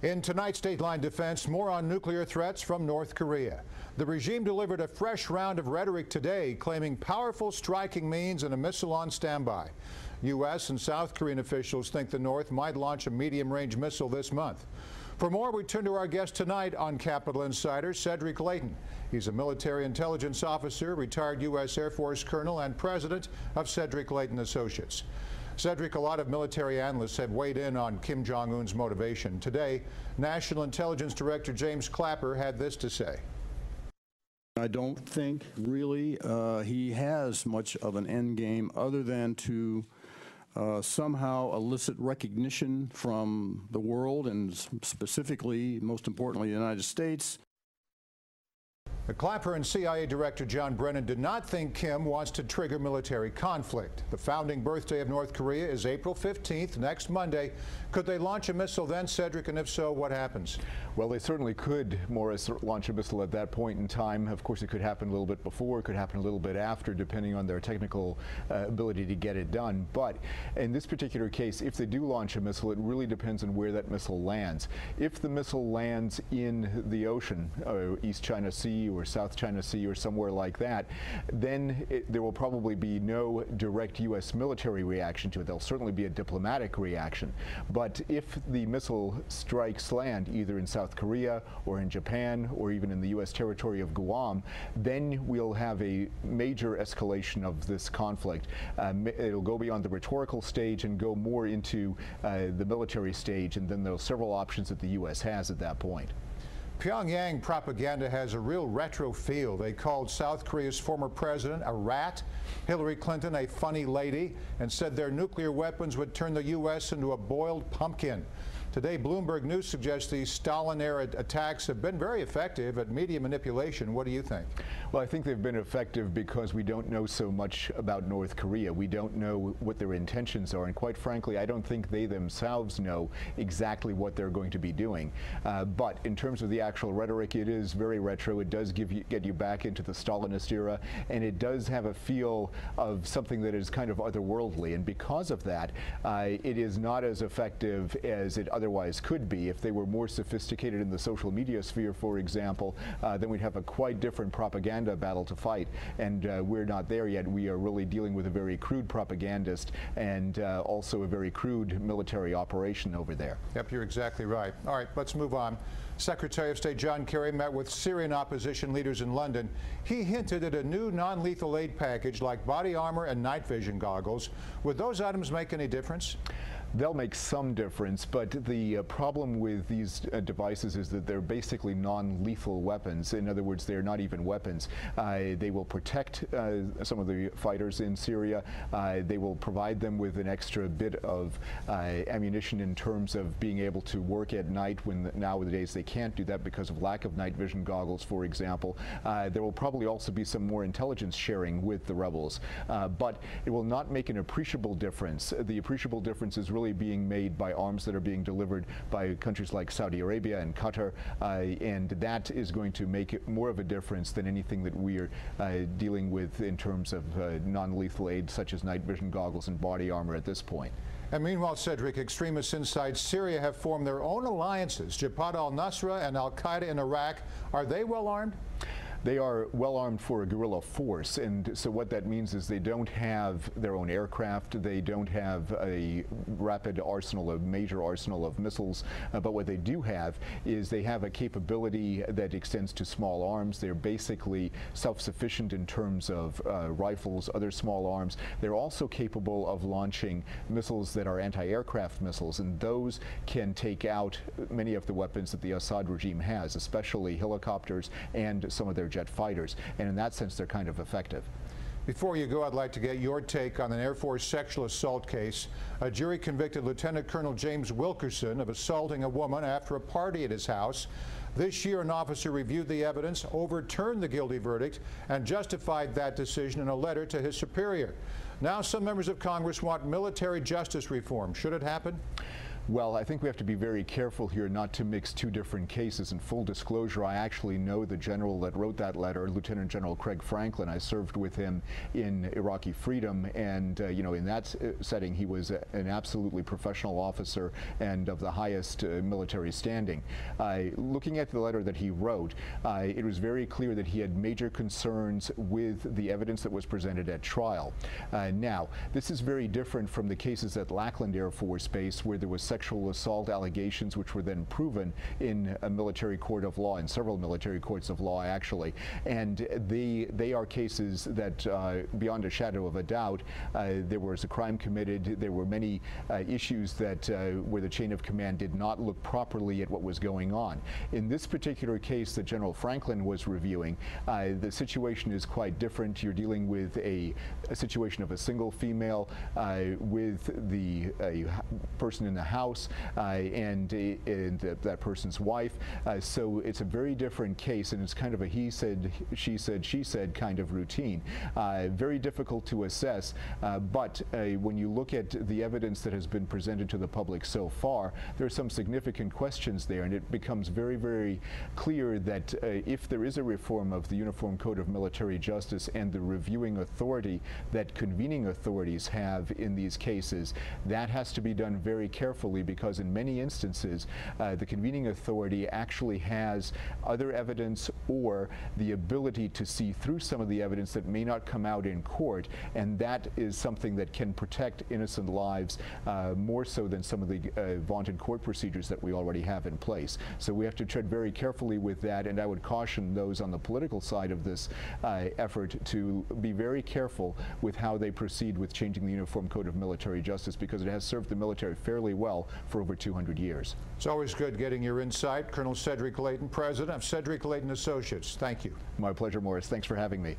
In tonight's Dateline Defense, more on nuclear threats from North Korea. The regime delivered a fresh round of rhetoric today, claiming powerful striking means and a missile on standby. U.S. and South Korean officials think the North might launch a medium-range missile this month. For more, we turn to our guest tonight on Capitol Insider, Cedric Leighton. He's a military intelligence officer, retired U.S. Air Force colonel, and president of Cedric Leighton Associates. Cedric, a lot of military analysts have weighed in on Kim Jong-un's motivation. Today, National Intelligence Director James Clapper had this to say. I don't think really he has much of an end game other than to somehow elicit recognition from the world and specifically, most importantly, the United States. Clapper and CIA Director John Brennan did not think Kim wants to trigger military conflict. The founding birthday of North Korea is April 15th, next Monday. Could they launch a missile then, Cedric, and if so, what happens? Well, they certainly could, Morris, launch a missile at that point in time. Of course, it could happen a little bit before, it could happen a little bit after, depending on their technical ability to get it done. But in this particular case, if they do launch a missile, it really depends on where that missile lands. If the missile lands in the ocean, East China Sea or South China Sea or somewhere like that, then there will probably be no direct U.S. military reaction to it. There'll certainly be a diplomatic reaction. But if the missile strikes land either in South Korea or in Japan or even in the U.S. territory of Guam, then we'll have a major escalation of this conflict. It'll go beyond the rhetorical stage and go more into the military stage, and then there's several options that the U.S. has at that point. Pyongyang propaganda has a real retro feel. They called South Korea's former president a rat, Hillary Clinton a funny lady, and said their nuclear weapons would turn the U.S. into a boiled pumpkin. Today, Bloomberg News suggests these Stalin-era attacks have been very effective at media manipulation. What do you think? Well, I think they've been effective because we don't know so much about North Korea. We don't know what their intentions are, and quite frankly, I don't think they themselves know exactly what they're going to be doing. But in terms of the actual rhetoric, it is very retro. It does get you back into the Stalinist era, and it does have a feel of something that is kind of otherworldly. And because of that, it is not as effective as it otherwise could be. If they were more sophisticated in the social media sphere, for example, then we'd have a quite different propaganda battle to fight. And we're not there yet. We are really dealing with a very crude propagandist and also a very crude military operation over there. Yep, you're exactly right. All right, let's move on. Secretary of State John Kerry met with Syrian opposition leaders in London. He hinted at a new non-lethal aid package like body armor and night vision goggles. Would those items make any difference? They'll make some difference, but the problem with these devices is that they're basically non-lethal weapons. In other words, they're not even weapons. They will protect some of the fighters in Syria. They will provide them with an extra bit of ammunition in terms of being able to work at night when nowadays they can't do that because of lack of night vision goggles, for example. There will probably also be some more intelligence sharing with the rebels, but it will not make an appreciable difference. The appreciable difference is really being made by arms that are being delivered by countries like Saudi Arabia and Qatar, and that is going to make it more of a difference than anything that we are dealing with in terms of non-lethal aid such as night vision goggles and body armor at this point. And meanwhile, Cedric, extremists inside Syria have formed their own alliances. Jabhat al-Nusra and al-Qaeda in Iraq, are they well armed? They are well armed for a guerrilla force, and so what that means is they don't have their own aircraft, they don't have a rapid arsenal, a major arsenal of missiles, but what they do have is they have a capability that extends to small arms. They're basically self-sufficient in terms of rifles, other small arms. They're also capable of launching missiles that are anti-aircraft missiles, and those can take out many of the weapons that the Assad regime has, especially helicopters and some of their jet fighters, and in that sense they're kind of effective. Before you go, I'd like to get your take on an Air Force sexual assault case. A jury convicted Lt Col James Wilkerson of assaulting a woman after a party at his house. This year, an officer reviewed the evidence, overturned the guilty verdict, and justified that decision in a letter to his superior. Now some members of Congress want military justice reform. Should it happen? Well, I think we have to be very careful here not to mix two different cases. In full disclosure, I actually know the general that wrote that letter, Lieutenant General Craig Franklin. I served with him in Iraqi Freedom, and you know, in that setting, he was an absolutely professional officer and of the highest military standing. Looking at the letter that he wrote, it was very clear that he had major concerns with the evidence that was presented at trial. Now, this is very different from the cases at Lackland Air Force Base, where there was sexual assault allegations which were then proven in a military court of law, in several military courts of law actually, and they are cases that beyond a shadow of a doubt there was a crime committed. There were many issues that where the chain of command did not look properly at what was going on. In this particular case that General Franklin was reviewing, the situation is quite different. You're dealing with a situation of a single female with the person in the house and that person's wife. So it's a very different case, and it's kind of a he said, she said kind of routine. Very difficult to assess, but when you look at the evidence that has been presented to the public so far, there are some significant questions there, and it becomes very, very clear that if there is a reform of the Uniform Code of Military Justice and the reviewing authority that convening authorities have in these cases, that has to be done very carefully, because in many instances the convening authority actually has other evidence or the ability to see through some of the evidence that may not come out in court, and that is something that can protect innocent lives more so than some of the vaunted court procedures that we already have in place. So we have to tread very carefully with that, and I would caution those on the political side of this effort to be very careful with how they proceed with changing the Uniform Code of Military Justice, because it has served the military fairly well for over 200 years. It's always good getting your insight. Colonel Cedric Leighton, President of Cedric Leighton Associates. Thank you. My pleasure, Morris. Thanks for having me.